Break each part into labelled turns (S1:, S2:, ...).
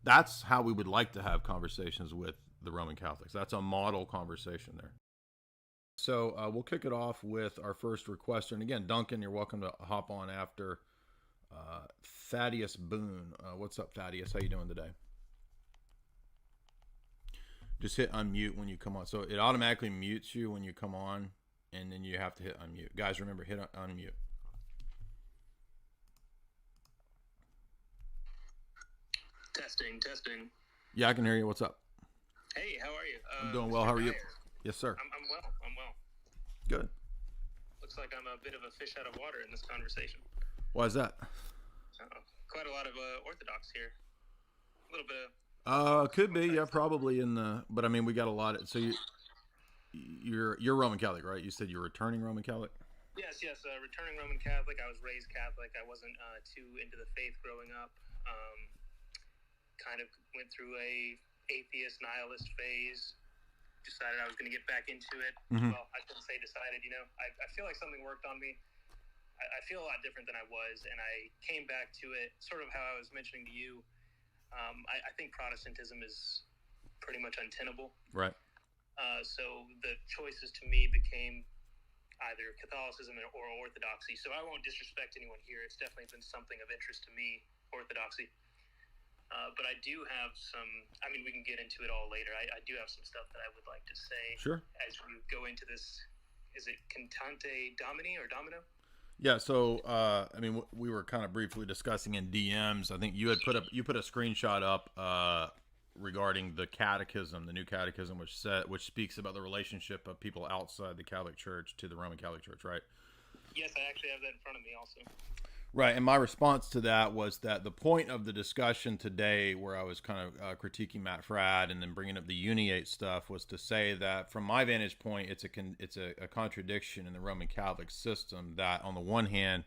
S1: That's how we would like to have conversations with the Roman Catholics. That's a model conversation there. So we'll kick it off with our first requester. And again, Duncan, you're welcome to hop on after Thaddeus Boone. What's up, Thaddeus? How you doing today? Just hit unmute when you come on. So it automatically mutes you when you come on, and then you have to hit unmute. Guys, remember, hit unmute.
S2: Testing.
S1: Yeah, I can hear you. What's up?
S2: Hey, how are you?
S1: I'm doing well. How are you? Yes, sir.
S2: I'm well.
S1: Good.
S2: Looks like I'm a bit of a fish out of water in this conversation.
S1: Why is that?
S2: Quite a lot of orthodox here. A little bit of...
S1: Could be. Yeah, probably in the... But, I mean, we got a lot of... So you're Roman Catholic, right? You said you're returning Roman Catholic?
S2: Yes. Returning Roman Catholic. I was raised Catholic. I wasn't too into the faith growing up. Kind of went through a atheist nihilist phase. Decided I was going to get back into it.
S1: Mm-hmm.
S2: Well, I shouldn't say decided. I feel like something worked on me. I feel a lot different than I was, and I came back to it sort of how I was mentioning to you. I think Protestantism is pretty much untenable.
S1: Right.
S2: So the choices to me became either Catholicism or orthodoxy. So I won't disrespect anyone here. It's definitely been something of interest to me, orthodoxy. But I do have some, I mean, we can get into it all later. I do have some stuff that I would like to say.
S1: Sure.
S2: As we go into this, is it Cantante Domini or Domino?
S1: Yeah, so, I mean, we were kind of briefly discussing in DMs. I think you put a screenshot up regarding the catechism, the new catechism, which speaks about the relationship of people outside the Catholic Church to the Roman Catholic Church, right?
S2: Yes, I actually have that in front of me also.
S1: Right, and my response to that was that the point of the discussion today, where I was kind of critiquing Matt Fradd and then bringing up the uniate stuff, was to say that from my vantage point, it's a contradiction in the Roman Catholic system that on the one hand,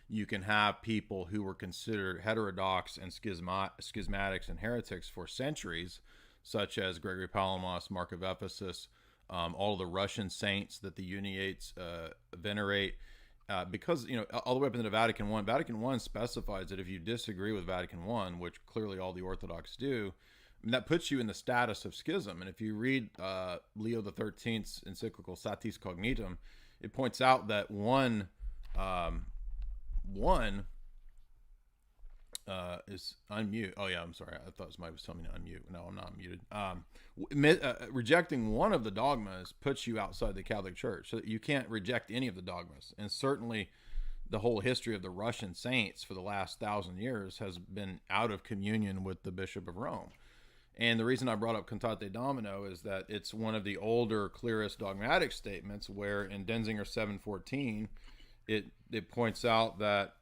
S1: you can have people who were considered heterodox and schismatics and heretics for centuries, such as Gregory Palamas, Mark of Ephesus, all of the Russian saints that the uniates venerate. Because, all the way up into Vatican I, Vatican I specifies that if you disagree with Vatican I, which clearly all the Orthodox do, that puts you in the status of schism. And if you read Leo XIII's encyclical Satis Cognitum, it points out that one is unmute. Oh, yeah, I'm sorry. I thought somebody was telling me to unmute. No, I'm not unmuted. Rejecting one of the dogmas puts you outside the Catholic Church. So you can't reject any of the dogmas. And certainly the whole history of the Russian saints for the last 1,000 years has been out of communion with the Bishop of Rome. And the reason I brought up Cantate Domino is that it's one of the older, clearest dogmatic statements where in Denzinger 714, it points out that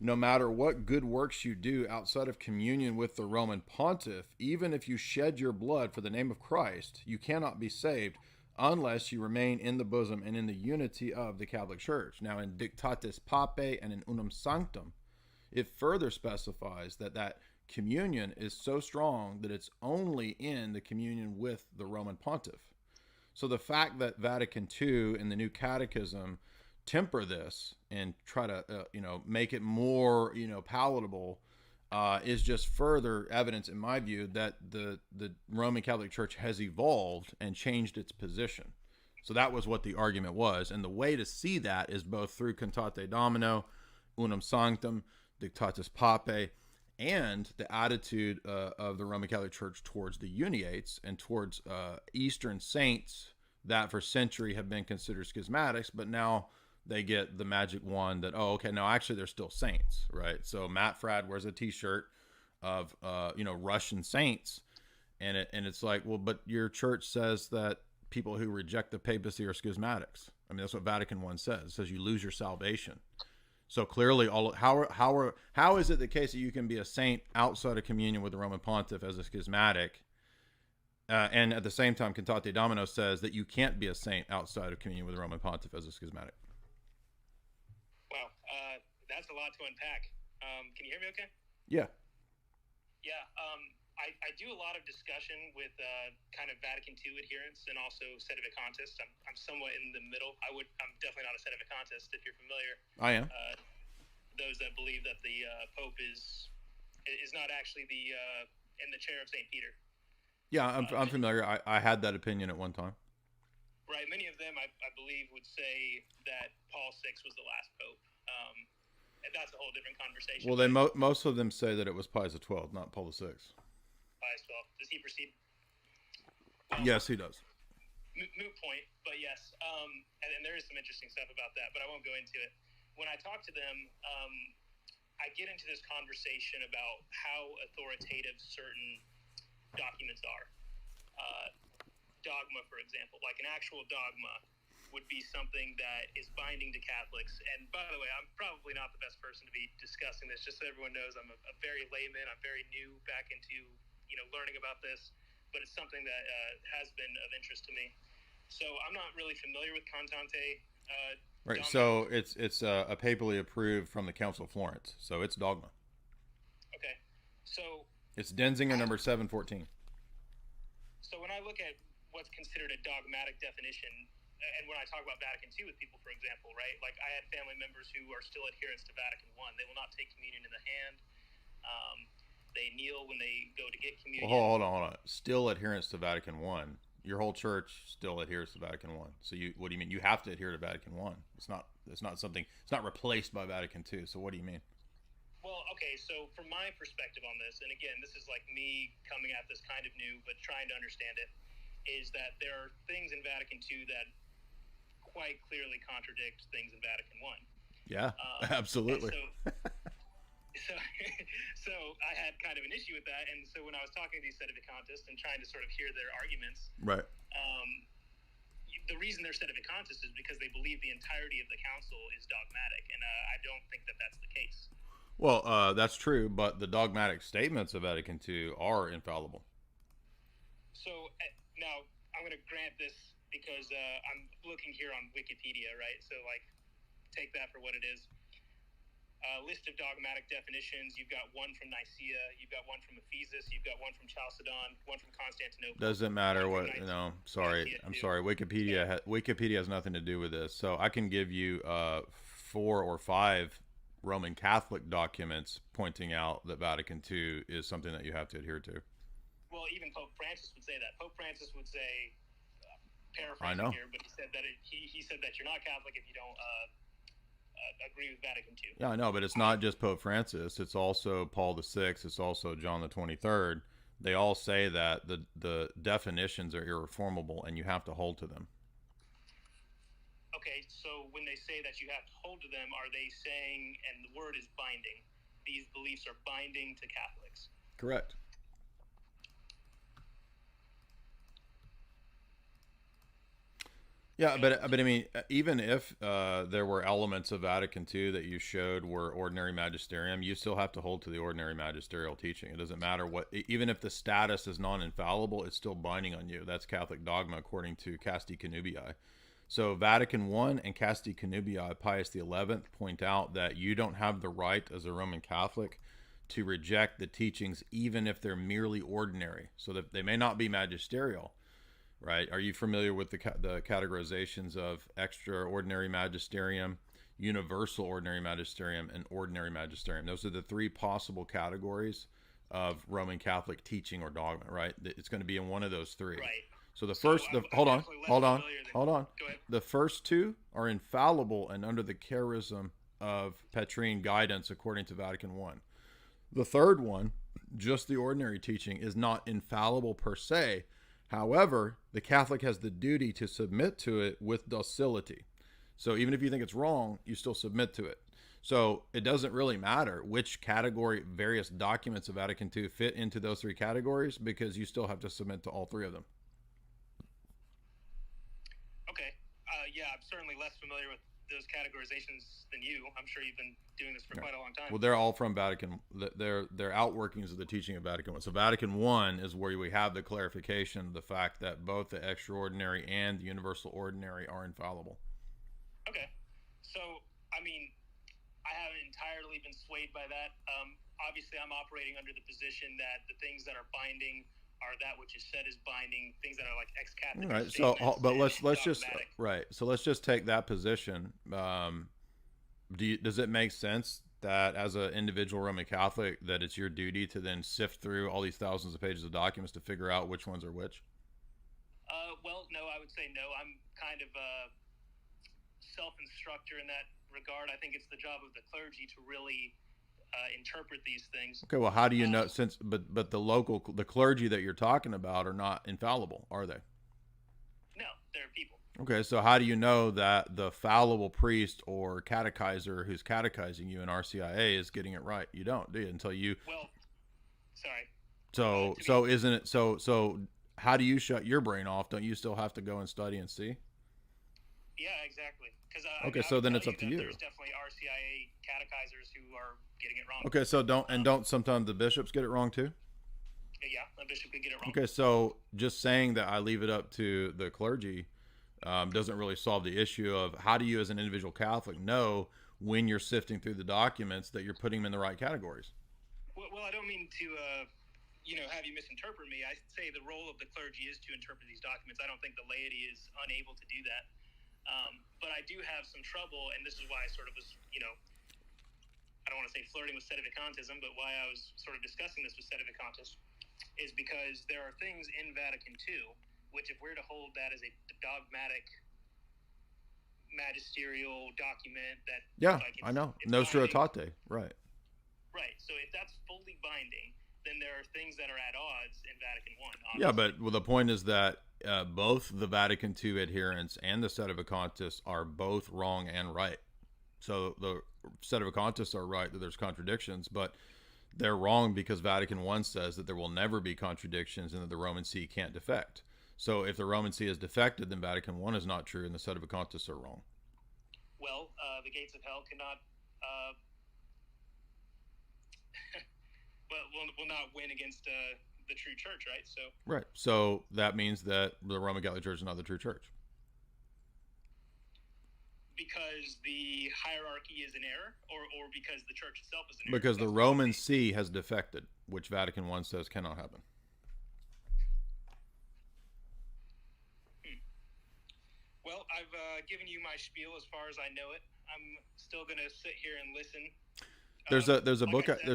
S1: no matter what good works you do outside of communion with the Roman pontiff, even if you shed your blood for the name of Christ, you cannot be saved unless you remain in the bosom and in the unity of the Catholic Church. Now, in Dictatis Papae and in Unum Sanctum, it further specifies that communion is so strong that it's only in the communion with the Roman pontiff. So the fact that Vatican II in the new catechism temper this and try to make it more palatable is just further evidence, in my view, that the Roman Catholic Church has evolved and changed its position. So that was what the argument was, and the way to see that is both through Cantate Domino, Unum Sanctum, Dictatis Papae, and the attitude of the Roman Catholic Church towards the uniates and towards Eastern saints that for a century have been considered schismatics, but now they get the magic wand that, no, actually they're still saints, right? So Matt Fradd wears a t-shirt of, Russian saints. And it's like, well, but your church says that people who reject the papacy are schismatics. I mean, that's what Vatican I says. It says you lose your salvation. So clearly, how is it the case that you can be a saint outside of communion with the Roman pontiff as a schismatic, and at the same time, Cantate Domino says that you can't be a saint outside of communion with the Roman pontiff as a schismatic?
S2: Wow, that's a lot to unpack. Can you hear me okay?
S1: Yeah.
S2: Yeah, I do a lot of discussion with kind of Vatican II adherents and also Sede-vacantists. I'm somewhat in the middle. I'm definitely not a Sede-vacantist, if you're familiar.
S1: I am.
S2: Those that believe that the Pope is not actually the in the chair of St. Peter.
S1: Yeah, I'm familiar. I had that opinion at one time.
S2: Right. Many of them, I believe, would say that Paul VI was the last pope. That's a whole different conversation.
S1: Well, most of them say that it was Pius XII, not Paul VI.
S2: Pius XII. Does he proceed?
S1: Well, yes, he does.
S2: Moot point, but yes. And there is some interesting stuff about that, but I won't go into it. When I talk to them, I get into this conversation about how authoritative certain documents are. Dogma, for example, like an actual dogma would be something that is binding to Catholics. And by the way, I'm probably not the best person to be discussing this, just so everyone knows I'm a very layman. I'm very new back into, learning about this, but it's something that has been of interest to me. So I'm not really familiar with Contante.
S1: Right. So it's a papally approved from the Council of Florence. So it's dogma.
S2: Okay. So
S1: it's Denzinger number 714.
S2: So when I look at what's considered a dogmatic definition, and when I talk about Vatican II with people, for example, right? Like I had family members who are still adherents to Vatican I. They will not take communion in the hand. They kneel when they go to get communion.
S1: Well, hold on. Still adherence to Vatican I. Your whole church still adheres to Vatican I. So what do you mean? You have to adhere to Vatican I. It's not something. It's not replaced by Vatican II. So what do you mean?
S2: Well, okay. So from my perspective on this, and again, this is like me coming at this kind of new, but trying to understand it, is that there are things in Vatican II that quite clearly contradict things in Vatican I.
S1: Yeah, absolutely.
S2: So I had kind of an issue with that, and so when I was talking to these Sede-vacantists and trying to sort of hear their arguments,
S1: right?
S2: The reason they're Sede-vacantists is because they believe the entirety of the council is dogmatic, and I don't think that that's the case.
S1: Well, that's true, but the dogmatic statements of Vatican II are infallible.
S2: So now I'm going to grant this because I'm looking here on Wikipedia, right? So like, take that for what it is. List of dogmatic definitions. You've got one from Nicaea. You've got one from Ephesus. You've got one from Chalcedon. One from Constantinople.
S1: Doesn't matter what. No, sorry. I'm sorry. Wikipedia has nothing to do with this. So I can give you 4 or 5 Roman Catholic documents pointing out that Vatican II is something that you have to adhere to.
S2: Well, even Pope Francis would say that. Pope Francis would say, paraphrasing here, but he said that he said that you're not Catholic if you don't agree with Vatican II.
S1: Yeah, I know, but it's not just Pope Francis. It's also Paul VI. It's also John the 23rd. They all say that the definitions are irreformable and you have to hold to them.
S2: Okay, so when they say that you have to hold to them, are they saying, and the word is binding, these beliefs are binding to Catholics?
S1: Correct. Yeah, but I mean, even if there were elements of Vatican II that you showed were ordinary magisterium, you still have to hold to the ordinary magisterial teaching. It doesn't matter what, even if the status is non-infallible, it's still binding on you. That's Catholic dogma according to Casti Connubii. So Vatican I and Casti Connubii, Pius XI, point out that you don't have the right as a Roman Catholic to reject the teachings, even if they're merely ordinary. So that they may not be magisterial. Right? Are you familiar with the categorizations of extraordinary magisterium, universal ordinary magisterium, and ordinary magisterium? Those are the 3 possible categories of Roman Catholic teaching or dogma, right? It's going to be in one of those 3.
S2: Right.
S1: So hold on. The first 2 are infallible and under the charism of Petrine guidance according to Vatican I. The third one, just the ordinary teaching, is not infallible per se. However, the Catholic has the duty to submit to it with docility. So even if you think it's wrong, you still submit to it. So it doesn't really matter which category various documents of Vatican II fit into those 3 categories, because you still have to submit to all 3 of them.
S2: Okay. Yeah, I'm certainly less familiar with those categorizations than you. I'm sure you've been doing this for quite a long time.
S1: Well, they're all from Vatican. They're outworkings of the teaching of Vatican I. So Vatican I is where we have the clarification of the fact that both the extraordinary and the universal ordinary are infallible.
S2: Okay. So, I mean, I haven't entirely been swayed by that. Obviously, I'm operating under the position that the things that are binding are that which is said is binding. Things that are like ex-Catholic.
S1: Right. So, but let's just right. So let's just take that position. Does it make sense that as an individual Roman Catholic, that it's your duty to then sift through all these thousands of pages of documents to figure out which ones are which?
S2: Well, no, I would say no. I'm kind of a self-instructor in that regard. I think it's the job of the clergy to really interpret these things.
S1: Okay, well, how do you know? But the clergy that you're talking about are not infallible, are they?
S2: No, they're people.
S1: Okay, so how do you know that the fallible priest or catechizer who's catechizing you in RCIA is getting it right? You don't, do you? Until you.
S2: Well, sorry.
S1: So isn't it so? How do you shut your brain off? Don't you still have to go and study and see?
S2: Yeah, exactly.
S1: Okay, so then it's up to you.
S2: There's definitely RCIA catechizers who are getting it wrong.
S1: Okay, so don't sometimes the bishops get it wrong too?
S2: Yeah, a bishop could get it wrong.
S1: Okay, so just saying that I leave it up to the clergy doesn't really solve the issue of how do you as an individual Catholic know when you're sifting through the documents that you're putting them in the right categories?
S2: Well, I don't mean to have you misinterpret me. I say the role of the clergy is to interpret these documents. I don't think the laity is unable to do that. But I do have some trouble, and this is why I sort of was, I don't want to say flirting with Sede-vacantism, but why I was sort of discussing this with Sede-vacantists is because there are things in Vatican II, which if we're to hold that as a dogmatic magisterial document that...
S1: Yeah, I know. Nostra Aetate, right.
S2: Right, so if that's fully binding, then there are things that are at odds in Vatican I. Honestly.
S1: Yeah, but the point is that both the Vatican II adherents and the Sede-vacantists are both wrong and right. So the Sede-vacantists are right that there's contradictions, but they're wrong because Vatican I says that there will never be contradictions and that the Roman See can't defect. So if the Roman See is defected, then Vatican I is not true and the Sede-vacantists are wrong.
S2: Well, the gates of hell cannot... will not win against the true church, right? So
S1: right. So that means that the Roman Catholic Church is not the true church.
S2: Because the hierarchy is in error, or because the church itself is in error?
S1: Because the Roman See has defected, which Vatican I says cannot happen.
S2: Well, I've given you my spiel as far as I know it. I'm still going to sit here and listen.
S1: There's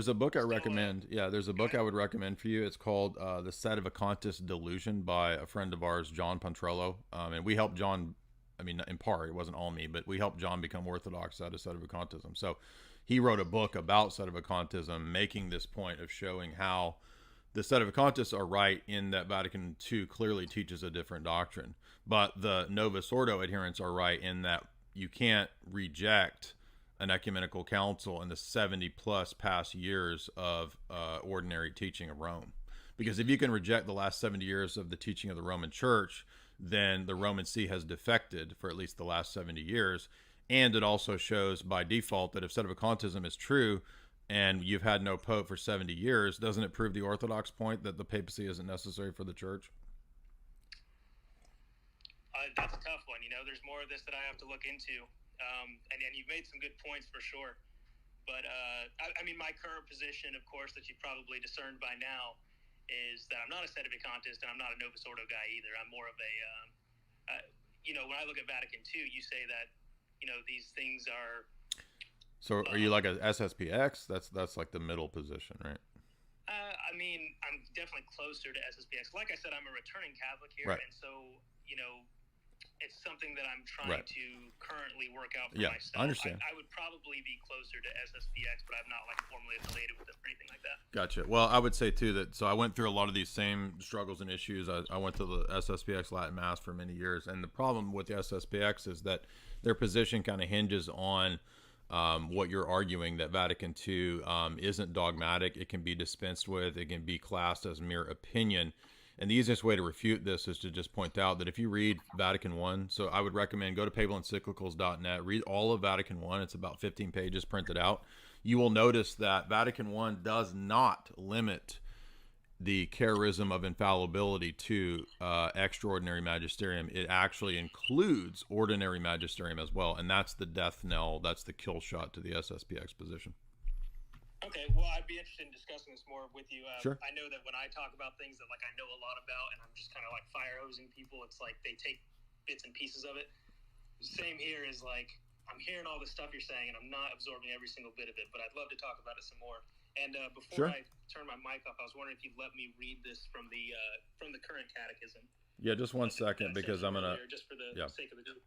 S1: a book I recommend. Yeah, there's a book I would recommend for you. It's called The Sede-vacantist Delusion by a friend of ours, John Pontrello. And we helped John, I mean, in part, it wasn't all me, but we helped John become Orthodox out of Sede-vacantism. So he wrote a book about Sede-vacantism, making this point of showing how the Sede-vacantists are right in that Vatican II clearly teaches a different doctrine. But the Novus Ordo adherents are right in that you can't reject an ecumenical council in the 70 plus past years of ordinary teaching of Rome. Because if you can reject the last 70 years of the teaching of the Roman Church, then the Roman See has defected for at least the last 70 years. And it also shows by default that if Sede-vacantism is true and you've had no pope for 70 years, doesn't it prove the Orthodox point that the papacy isn't necessary for the church?
S2: That's a tough one. There's more of this that I have to look into. And you've made some good points for sure. But, I mean, my current position, of course, that you've probably discerned by now is that I'm not a Sede-vacantist and I'm not a Novus Ordo guy either. I'm more of a, when I look at Vatican II, you say that, these things are...
S1: So are you like a SSPX? That's like the middle position, right?
S2: I mean, I'm definitely closer to SSPX. Like I said, I'm a returning Catholic here.
S1: Right.
S2: And so, it's something that I'm trying to currently work out for myself.
S1: I understand.
S2: I would probably be closer to SSPX, but I'm not formally affiliated with it or anything like that.
S1: Gotcha. Well, I would say too that so I went through a lot of these same struggles and issues. I went to the SSPX Latin Mass for many years, and the problem with the SSPX is that their position kind of hinges on what you're arguing, that Vatican II isn't dogmatic. It can be dispensed with. It can be classed as mere opinion. And the easiest way to refute this is to just point out that if you read Vatican I, so I would recommend go to papalencyclicals.net, read all of Vatican I. It's about 15 pages printed out. You will notice that Vatican I does not limit the charism of infallibility to extraordinary magisterium. It actually includes ordinary magisterium as well. And that's the death knell. That's the kill shot to the SSPX position.
S2: Okay, well, I'd be interested in discussing this more with you.
S1: Sure.
S2: I know that when I talk about things that I know a lot about, and I'm just kind of fire hosing people, it's like they take bits and pieces of it. Same here is I'm hearing all the stuff you're saying, and I'm not absorbing every single bit of it, but I'd love to talk about it some more. And before I turn my mic off, I was wondering if you'd let me read this from the current catechism.
S1: Yeah, just one second, because I'm gonna
S2: just for the sake of the group.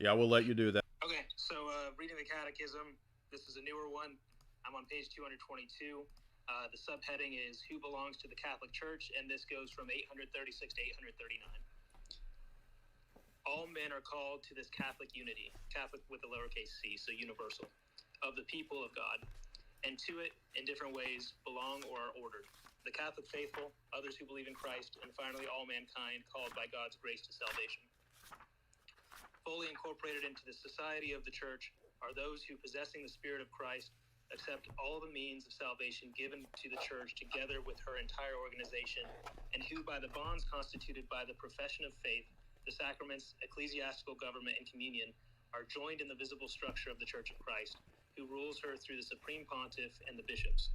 S1: Yeah, we'll let you do that.
S2: Okay, so reading the catechism. This is a newer one. I'm on page 222. The subheading is "Who belongs to the Catholic Church?" and this goes from 836 to 839. All men are called to this Catholic unity, Catholic with a lowercase c, so universal, of the people of God, and to it, in different ways, belong or are ordered. The Catholic faithful, others who believe in Christ, and finally all mankind called by God's grace to salvation. Fully incorporated into the society of the Church are those who, possessing the Spirit of Christ, accept all the means of salvation given to the Church together with her entire organization, and who, by the bonds constituted by the profession of faith, the sacraments, ecclesiastical government, and communion, are joined in the visible structure of the Church of Christ, who rules her through the Supreme Pontiff and the bishops.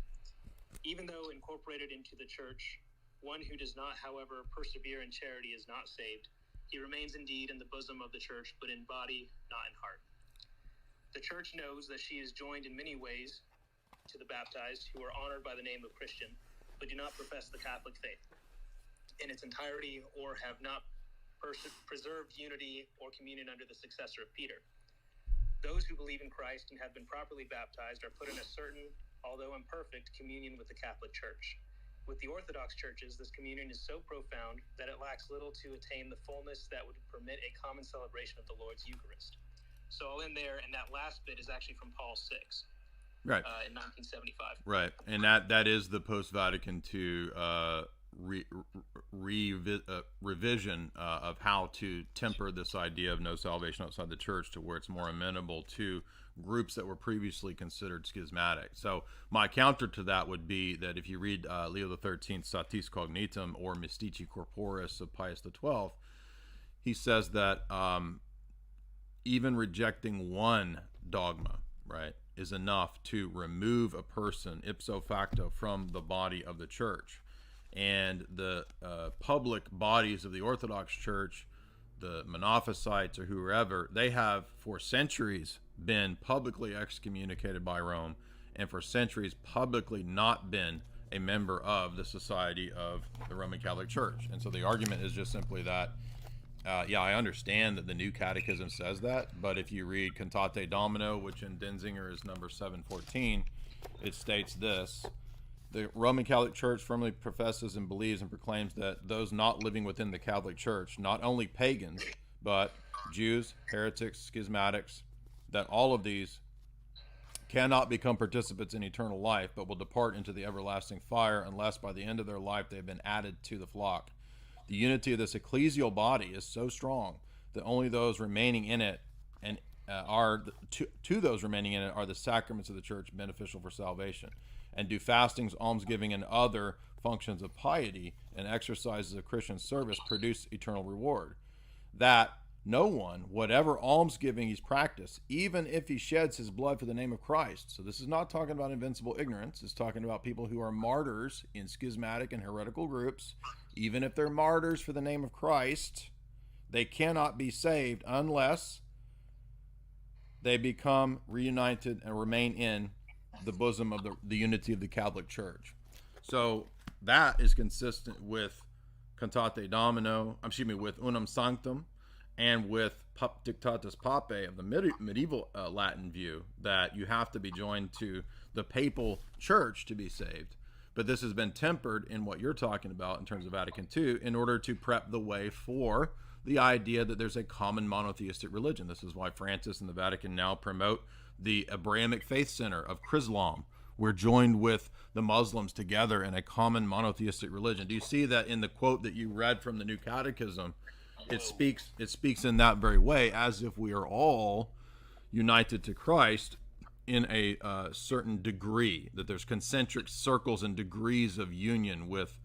S2: Even though incorporated into the Church, one who does not, however, persevere in charity is not saved. He remains indeed in the bosom of the Church, but in body, not in heart. The Church knows that she is joined in many ways to the baptized, who are honored by the name of Christian, but do not profess the Catholic faith in its entirety, or have not preserved unity or communion under the successor of Peter. Those who believe in Christ and have been properly baptized are put in a certain, although imperfect, communion with the Catholic Church. With the Orthodox churches, this communion is so profound that it lacks little to attain the fullness that would permit a common celebration of the Lord's Eucharist. So I'll end there, and that last bit is actually from Paul VI,
S1: right,
S2: in 1975.
S1: Right, and that is the post-Vatican II revision of how to temper this idea of no salvation outside the Church to where it's more amenable to groups that were previously considered schismatic. So my counter to that would be that if you read Leo XIII Satis Cognitum or Mystici Corporis of Pius XII, he says that even rejecting one dogma, right, is enough to remove a person ipso facto from the body of the Church. And the public bodies of the Orthodox Church, the Monophysites or whoever, they have for centuries been publicly excommunicated by Rome, and for centuries publicly not been a member of the Society of the Roman Catholic Church. And so the argument is just simply that, I understand that the New Catechism says that, but if you read Cantate Domino, which in Denzinger is number 714, it states this: the Roman Catholic Church firmly professes and believes and proclaims that those not living within the Catholic Church, not only pagans, but Jews, heretics, schismatics, that all of these cannot become participants in eternal life, but will depart into the everlasting fire unless by the end of their life they have been added to the flock. The unity of this ecclesial body is so strong that only those remaining in it and to those remaining in it are the sacraments of the Church beneficial for salvation, and do fastings, almsgiving, and other functions of piety and exercises of Christian service produce eternal reward. That no one, whatever almsgiving he's practiced, even if he sheds his blood for the name of Christ. So this is not talking about invincible ignorance. It's talking about people who are martyrs in schismatic and heretical groups. Even if they're martyrs for the name of Christ, they cannot be saved unless they become reunited and remain in the bosom of the unity of the Catholic Church. So that is consistent with Cantate Domino, with Unum Sanctum, and with Dictatus Papae of the medieval Latin view, that you have to be joined to the papal church to be saved. But this has been tempered in what you're talking about in terms of Vatican II in order to prep the way for the idea that there's a common monotheistic religion. This is why Francis and the Vatican now promote the Abrahamic Faith Center of Chrislam. We're joined with the Muslims together in a common monotheistic religion. Do you see that in the quote that you read from the New Catechism? It speaks in that very way, as if we are all united to Christ in a certain degree, that there's concentric circles and degrees of union with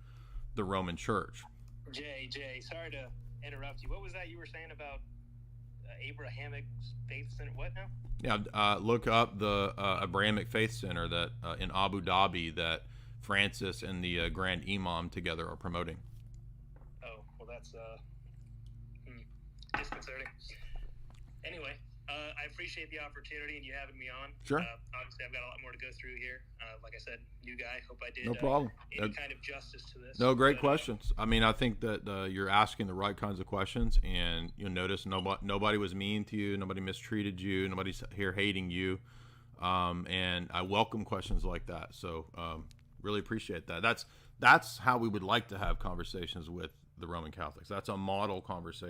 S1: the Roman Church.
S2: Jay, sorry to interrupt you. What was that you were saying about Abrahamic Faith Center? What now?
S1: Yeah, look up the Abrahamic Faith Center that in Abu Dhabi that Francis and the Grand Imam together are promoting.
S2: Oh, well, that's disconcerting. Anyway, I appreciate the opportunity and you having me on.
S1: Sure.
S2: Obviously, I've got a lot more to go through here. Like I said, new guy. Hope I did
S1: No problem.
S2: any kind of justice to this.
S1: No, great questions. I mean, I think that you're asking the right kinds of questions, and you'll notice nobody was mean to you, nobody mistreated you, nobody's here hating you, and I welcome questions like that. So really appreciate that. That's how we would like to have conversations with the Roman Catholics. That's a model conversation.